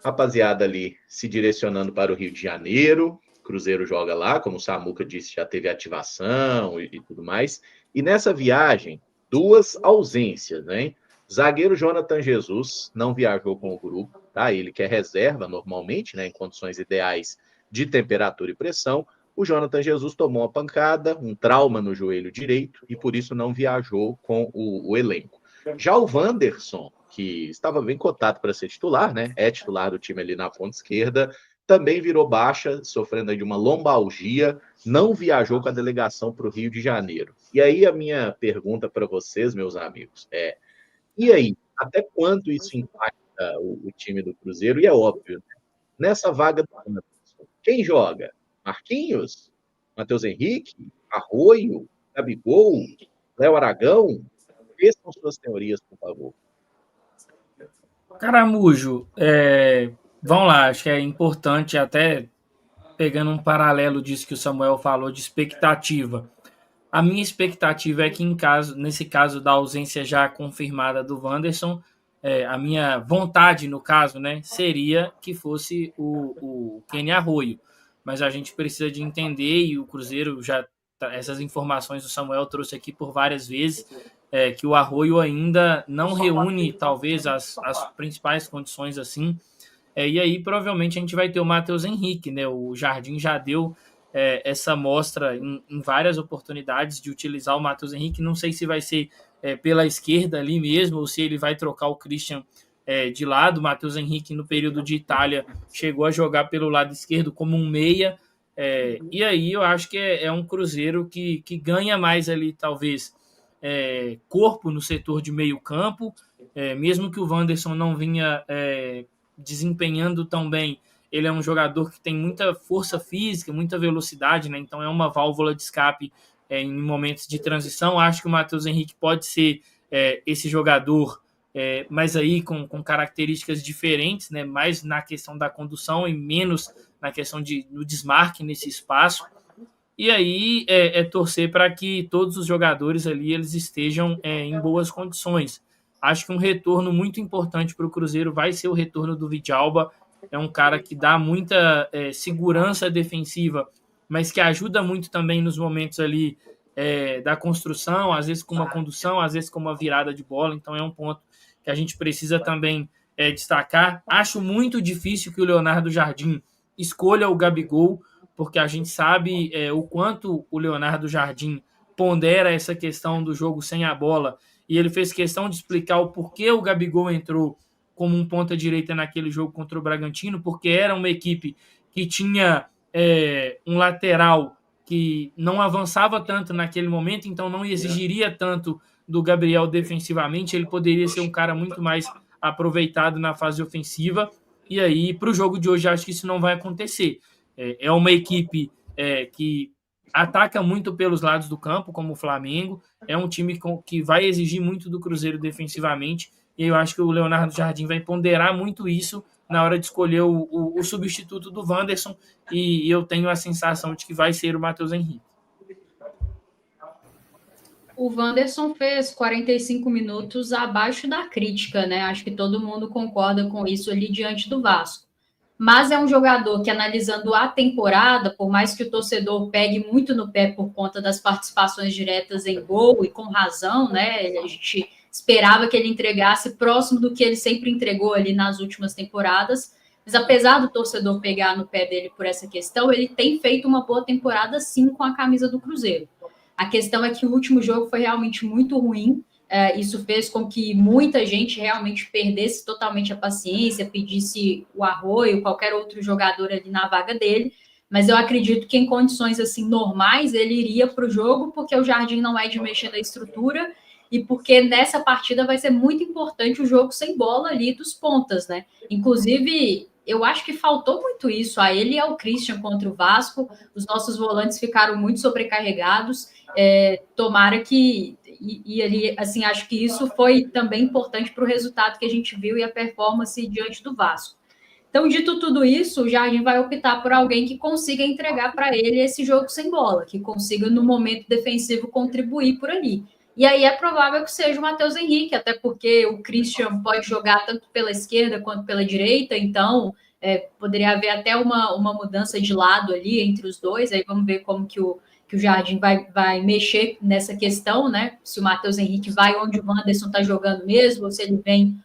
rapaziada ali se direcionando para o Rio de Janeiro. Cruzeiro joga lá, como o Samuca disse, já teve ativação e tudo mais. E nessa viagem, duas ausências, né? Zagueiro Jonathan Jesus não viajou com o grupo, tá? Ele que é reserva normalmente, né? Em condições ideais de temperatura e pressão. O Jonathan Jesus tomou uma pancada, um trauma no joelho direito e por isso não viajou com o elenco. Já o Wanderson, que estava bem cotado para ser titular, né? É titular do time ali na ponta esquerda, também virou baixa, sofrendo aí de uma lombalgia, não viajou com a delegação para o Rio de Janeiro. E aí a minha pergunta para vocês, meus amigos, e aí, até quanto isso impacta o time do Cruzeiro? E é óbvio, né? Nessa vaga do Anderson, quem joga? Marquinhos? Matheus Henrique? Arroio? Gabigol? Léo Aragão? Peçam suas teorias, por favor. Caramujo, vamos lá, acho que é importante, até pegando um paralelo disso que o Samuel falou de expectativa. A minha expectativa é que, nesse caso da ausência já confirmada do Wanderson, a minha vontade, no caso, né, seria que fosse o Kenny Arroio. Mas a gente precisa de entender, e o Cruzeiro já. Essas informações o Samuel trouxe aqui por várias vezes, que o Arroio ainda não reúne, talvez, as principais condições assim. E aí, provavelmente, a gente vai ter o Matheus Henrique, né? O Jardim já deu essa mostra em várias oportunidades de utilizar o Matheus Henrique. Não sei se vai ser pela esquerda ali mesmo, ou se ele vai trocar o Christian de lado. O Matheus Henrique, no período de Itália, chegou a jogar pelo lado esquerdo como um meia. E aí eu acho que é um Cruzeiro que ganha mais ali, talvez, corpo no setor de meio campo, mesmo que o Wanderson não vinha desempenhando tão bem. Ele é um jogador que tem muita força física, muita velocidade, né? Então é uma válvula de escape em momentos de transição. Acho que o Matheus Henrique pode ser esse jogador, mas aí com características diferentes, né? Mais na questão da condução e menos na questão do desmarque nesse espaço. E aí torcer para que todos os jogadores ali eles estejam em boas condições. Acho que um retorno muito importante para o Cruzeiro vai ser o retorno do Vidalba. É um cara que dá muita segurança defensiva, mas que ajuda muito também nos momentos ali da construção, às vezes com uma condução, às vezes com uma virada de bola. Então é um ponto que a gente precisa também destacar. Acho muito difícil que o Leonardo Jardim escolha o Gabigol, porque a gente sabe o quanto o Leonardo Jardim pondera essa questão do jogo sem a bola, e ele fez questão de explicar o porquê o Gabigol entrou como um ponta-direita naquele jogo contra o Bragantino, porque era uma equipe que tinha um lateral que não avançava tanto naquele momento, então não exigiria tanto do Gabriel defensivamente, ele poderia ser um cara muito mais aproveitado na fase ofensiva, e aí para o jogo de hoje acho que isso não vai acontecer. É uma equipe que ataca muito pelos lados do campo, como o Flamengo. É um time que vai exigir muito do Cruzeiro defensivamente. E eu acho que o Leonardo Jardim vai ponderar muito isso na hora de escolher o substituto do Wanderson. E eu tenho a sensação de que vai ser o Matheus Henrique. O Wanderson fez 45 minutos abaixo da crítica, né? Acho que todo mundo concorda com isso ali diante do Vasco. Mas é um jogador que, analisando a temporada, por mais que o torcedor pegue muito no pé por conta das participações diretas em gol, e com razão, né? A gente esperava que ele entregasse próximo do que ele sempre entregou ali nas últimas temporadas. Mas apesar do torcedor pegar no pé dele por essa questão, ele tem feito uma boa temporada, sim, com a camisa do Cruzeiro. A questão é que o último jogo foi realmente muito ruim. Isso fez com que muita gente realmente perdesse totalmente a paciência, pedisse o Arroio, qualquer outro jogador ali na vaga dele, mas eu acredito que em condições assim normais ele iria para o jogo, porque o Jardim não é de mexer na estrutura e porque nessa partida vai ser muito importante o jogo sem bola ali dos pontas, né? Inclusive, eu acho que faltou muito isso a ele e ao Christian contra o Vasco. Os nossos volantes ficaram muito sobrecarregados. Tomara que e ali, assim, acho que isso foi também importante para o resultado que a gente viu e a performance diante do Vasco. Então, dito tudo isso, o Jardim vai optar por alguém que consiga entregar para ele esse jogo sem bola, que consiga, no momento defensivo, contribuir por ali. E aí é provável que seja o Matheus Henrique, até porque o Christian pode jogar tanto pela esquerda quanto pela direita, então poderia haver até uma mudança de lado ali entre os dois. Aí vamos ver como que o Jardim vai mexer nessa questão, né? Se o Matheus Henrique vai onde o Wanderson está jogando mesmo, ou se ele vem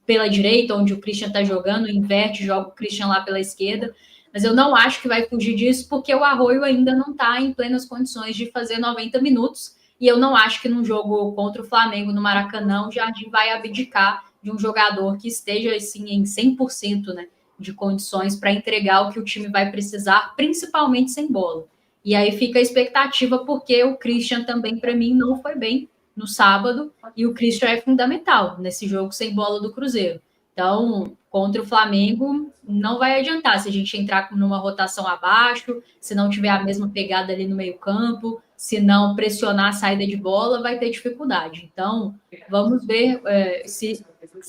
pela direita, onde o Christian está jogando, inverte, joga o Christian lá pela esquerda. Mas eu não acho que vai fugir disso, porque o Arroyo ainda não está em plenas condições de fazer 90 minutos. E eu não acho que num jogo contra o Flamengo no Maracanã, o Jardim vai abdicar de um jogador que esteja assim, em 100%, né, de condições para entregar o que o time vai precisar, principalmente sem bola. E aí fica a expectativa, porque o Christian também, para mim, não foi bem no sábado, e o Christian é fundamental nesse jogo sem bola do Cruzeiro. Então, contra o Flamengo, não vai adiantar se a gente entrar numa rotação abaixo, se não tiver a mesma pegada ali no meio-campo, se não pressionar a saída de bola, vai ter dificuldade. Então, vamos ver se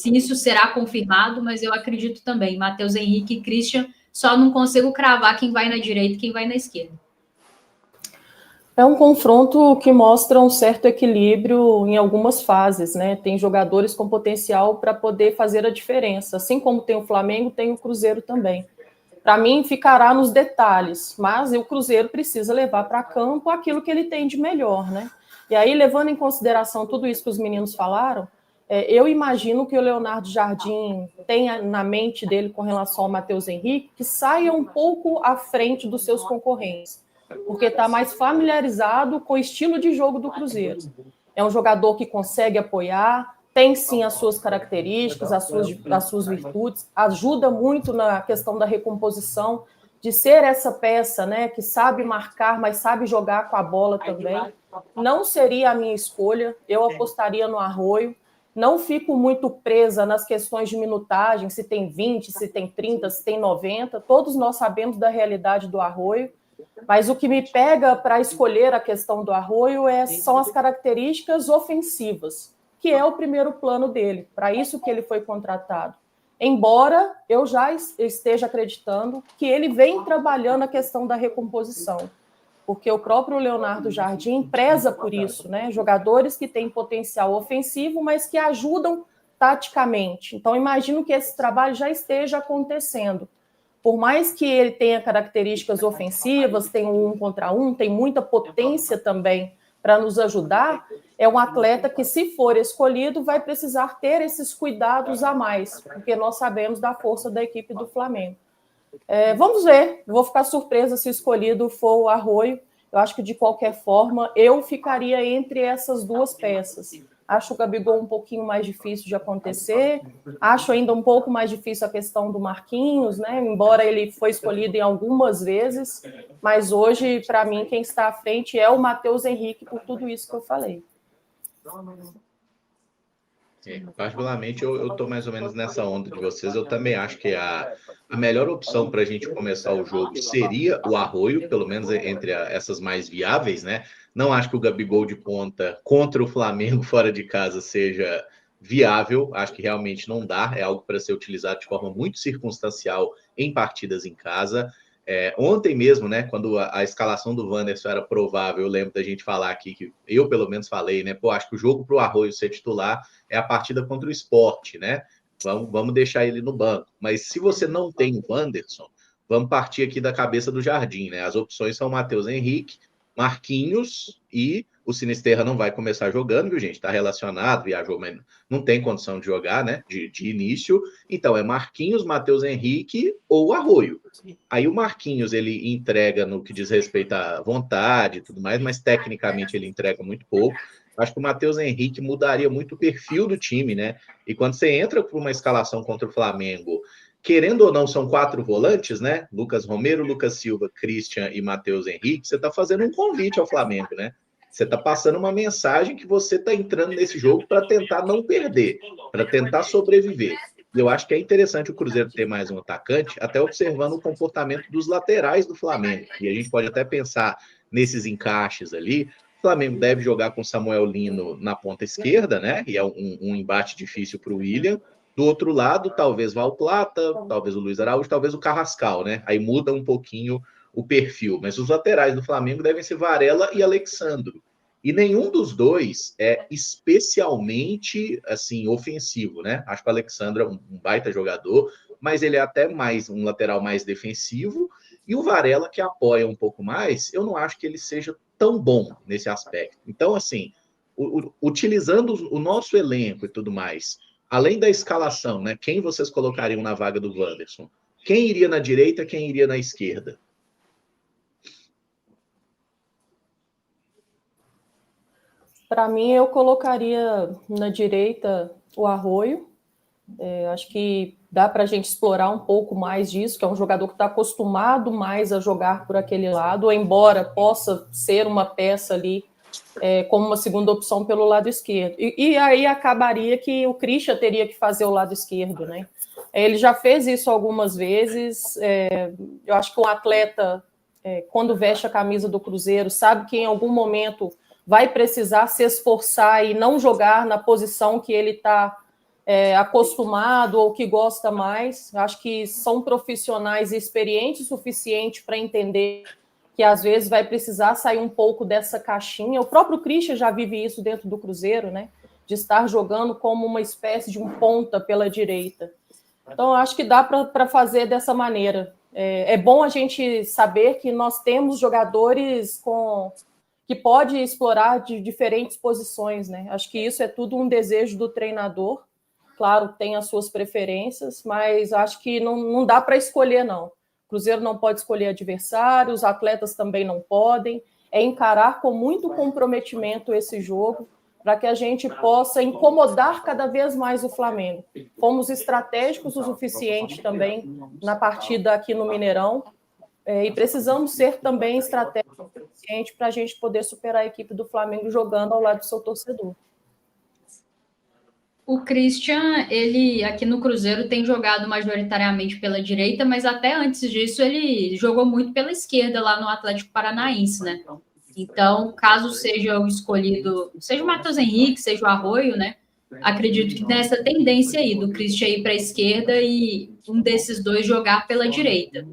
isso será confirmado, mas eu acredito também. Matheus Henrique e Christian, só não consigo cravar quem vai na direita e quem vai na esquerda. É um confronto que mostra um certo equilíbrio em algumas fases, né? Tem jogadores com potencial para poder fazer a diferença. Assim como tem o Flamengo, tem o Cruzeiro também. Para mim, ficará nos detalhes, mas o Cruzeiro precisa levar para campo aquilo que ele tem de melhor, né? E aí, levando em consideração tudo isso que os meninos falaram, eu imagino que o Leonardo Jardim tenha na mente dele com relação ao Matheus Henrique que saia um pouco à frente dos seus concorrentes, porque está mais familiarizado com o estilo de jogo do Cruzeiro. É um jogador que consegue apoiar, tem sim as suas características, as suas virtudes, ajuda muito na questão da recomposição, de ser essa peça, né, que sabe marcar, mas sabe jogar com a bola também. Não seria a minha escolha, eu apostaria no Arroyo. Não fico muito presa nas questões de minutagem, se tem 20, se tem 30, se tem 90. Todos nós sabemos da realidade do Arroyo. Mas o que me pega para escolher a questão do Arroyo são as características ofensivas, que é o primeiro plano dele, para isso que ele foi contratado. Embora eu já esteja acreditando que ele vem trabalhando a questão da recomposição, porque o próprio Leonardo Jardim preza por isso, né? Jogadores que têm potencial ofensivo, mas que ajudam taticamente. Então, imagino que esse trabalho já esteja acontecendo. Por mais que ele tenha características ofensivas, tem um contra um, tem muita potência também para nos ajudar, é um atleta que, se for escolhido, vai precisar ter esses cuidados a mais, porque nós sabemos da força da equipe do Flamengo. Vamos ver, vou ficar surpresa se o escolhido for o Arroyo. Eu acho que, de qualquer forma, eu ficaria entre essas duas peças. Acho o Gabigol um pouquinho mais difícil de acontecer, acho ainda um pouco mais difícil a questão do Marquinhos, né? Embora ele foi escolhido em algumas vezes, mas hoje, para mim, quem está à frente é o Matheus Henrique, por tudo isso que eu falei. Particularmente, eu estou mais ou menos nessa onda de vocês. Eu também acho que a melhor opção para a gente começar o jogo seria o Arroyo, pelo menos entre essas mais viáveis, né? Não acho que o Gabigol de ponta contra o Flamengo fora de casa seja viável. Acho que realmente não dá. É algo para ser utilizado de forma muito circunstancial em partidas em casa. Ontem mesmo, né, quando a escalação do Wanderson era provável, eu lembro da gente falar aqui, que eu pelo menos falei, né, acho que o jogo para o Arroyo ser titular é a partida contra o Sport, né, vamos deixar ele no banco. Mas se você não tem o Wanderson, vamos partir aqui da cabeça do Jardim, né, as opções são Matheus Henrique, Marquinhos, e o Sinisterra não vai começar jogando, viu, gente? Está relacionado, viajou, mas não tem condição de jogar, né? De início. Então, é Marquinhos, Matheus Henrique ou Arroyo. Aí o Marquinhos, ele entrega no que diz respeito à vontade e tudo mais, mas tecnicamente ele entrega muito pouco. Acho que o Matheus Henrique mudaria muito o perfil do time, né? E quando você entra por uma escalação contra o Flamengo, querendo ou não, são 4 volantes, né? Lucas Romero, Lucas Silva, Christian e Matheus Henrique. Você está fazendo um convite ao Flamengo, né? Você está passando uma mensagem que você está entrando nesse jogo para tentar não perder, para tentar sobreviver. E eu acho que é interessante o Cruzeiro ter mais um atacante, até observando o comportamento dos laterais do Flamengo. E a gente pode até pensar nesses encaixes ali. O Flamengo deve jogar com Samuel Lino na ponta esquerda, né? E é um embate difícil para o William. Do outro lado, talvez Val Plata, talvez o Luiz Araújo, talvez o Carrascal, né? Aí muda um pouquinho o perfil. Mas os laterais do Flamengo devem ser Varela e Alexandro. E nenhum dos dois é especialmente assim ofensivo, né? Acho que o Alexandre é um baita jogador, mas ele é até mais um lateral mais defensivo. E o Varela, que apoia um pouco mais, eu não acho que ele seja tão bom nesse aspecto. Então, assim, utilizando o nosso elenco e tudo mais, além da escalação, né? Quem vocês colocariam na vaga do Wanderson? Quem iria na direita, quem iria na esquerda? Para mim, eu colocaria na direita o Arroio. Acho que dá para a gente explorar um pouco mais disso, que é um jogador que está acostumado mais a jogar por aquele lado, embora possa ser uma peça ali como uma segunda opção pelo lado esquerdo. E aí acabaria que o Christian teria que fazer o lado esquerdo, né? Ele já fez isso algumas vezes. Eu acho que um atleta, quando veste a camisa do Cruzeiro, sabe que em algum momento vai precisar se esforçar e não jogar na posição que ele está acostumado ou que gosta mais. Acho que são profissionais experientes o suficiente para entender que às vezes vai precisar sair um pouco dessa caixinha. O próprio Christian já vive isso dentro do Cruzeiro, né? De estar jogando como uma espécie de um ponta pela direita. Então, acho que dá para fazer dessa maneira. É bom a gente saber que nós temos jogadores que pode explorar de diferentes posições, né? Acho que isso é tudo um desejo do treinador. Claro, tem as suas preferências, mas acho que não dá para escolher, não. O Cruzeiro não pode escolher adversário, os atletas também não podem. É encarar com muito comprometimento esse jogo para que a gente possa incomodar cada vez mais o Flamengo. Fomos estratégicos o suficiente também na partida aqui no Mineirão e precisamos ser também estratégicos o suficiente para a gente poder superar a equipe do Flamengo jogando ao lado do seu torcedor. O Christian, ele aqui no Cruzeiro tem jogado majoritariamente pela direita, mas até antes disso ele jogou muito pela esquerda lá no Atlético Paranaense, né? Então, caso seja o escolhido, seja o Matheus Henrique, seja o Arroio, né? Acredito que tem essa tendência aí do Christian ir para a esquerda e um desses dois jogar pela direita.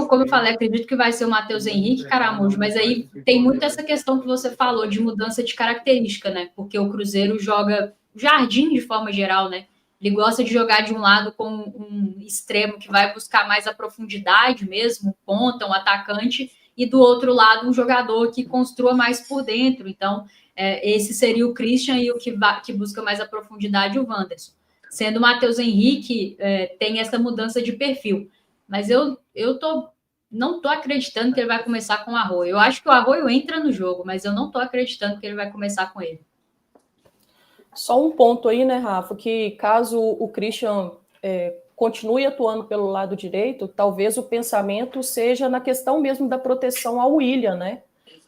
Como eu falei, acredito que vai ser o Matheus Henrique, Caramujo, mas aí tem muito essa questão que você falou de mudança de característica, né? Porque o Cruzeiro joga Jardim de forma geral, né? Ele gosta de jogar de um lado com um extremo que vai buscar mais a profundidade mesmo, um ponta, um atacante, e do outro lado um jogador que construa mais por dentro. Então, esse seria o Christian e o que busca mais a profundidade, o Wanderson. Sendo o Matheus Henrique, tem essa mudança de perfil. Mas eu não estou acreditando que ele vai começar com o Arroio. Eu acho que o Arroio entra no jogo, mas eu não estou acreditando que ele vai começar com ele. Só um ponto aí, né, Rafa, que caso o Christian continue atuando pelo lado direito, talvez o pensamento seja na questão mesmo da proteção ao William, né?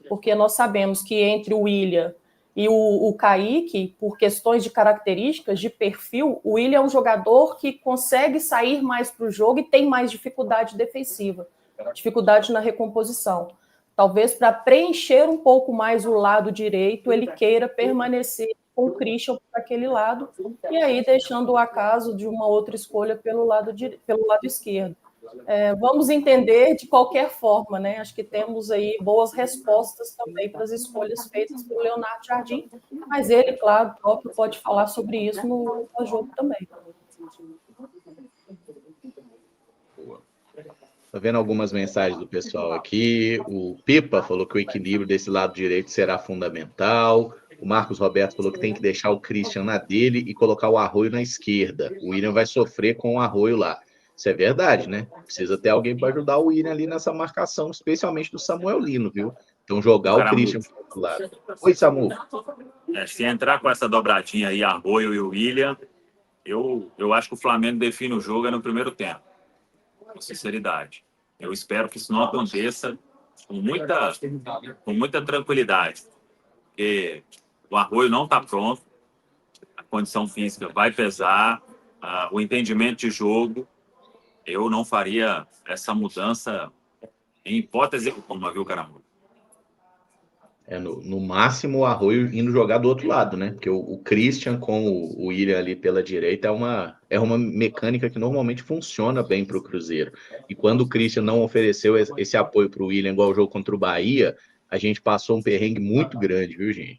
Porque nós sabemos que entre o William e o Kaique, por questões de características, de perfil, o William é um jogador que consegue sair mais para o jogo e tem mais dificuldade defensiva, dificuldade na recomposição. Talvez para preencher um pouco mais o lado direito, ele queira permanecer com o Christian por aquele lado, e aí deixando o acaso de uma outra escolha pelo lado esquerdo. Vamos entender de qualquer forma, né? Acho que temos aí boas respostas também para as escolhas feitas pelo Leonardo Jardim, mas ele, claro, próprio pode falar sobre isso no jogo também. Estou vendo algumas mensagens do pessoal aqui. O Pipa falou que o equilíbrio desse lado direito será fundamental. O Marcos Roberto falou que tem que deixar o Christian na dele e colocar o Arroio na esquerda. O William vai sofrer com o Arroio lá. Isso é verdade, né? Precisa ter alguém para ajudar o William ali nessa marcação, especialmente do Samuel Lino, viu? Então jogar o Christian para o outro lado. Oi, Samu. Se entrar com essa dobradinha aí, Arroio e o William, eu acho que o Flamengo define o jogo no primeiro tempo. Com sinceridade. Eu espero que isso não aconteça com muita tranquilidade. Porque o Arroio não está pronto, a condição física vai pesar, o entendimento de jogo, eu não faria essa mudança em hipótese alguma, viu, Caramujo? No máximo o Arroio indo jogar do outro lado, né? Porque o Christian com o William ali pela direita é uma mecânica que normalmente funciona bem para o Cruzeiro. E quando o Christian não ofereceu esse apoio para o William, igual o jogo contra o Bahia, a gente passou um perrengue muito grande, viu, gente?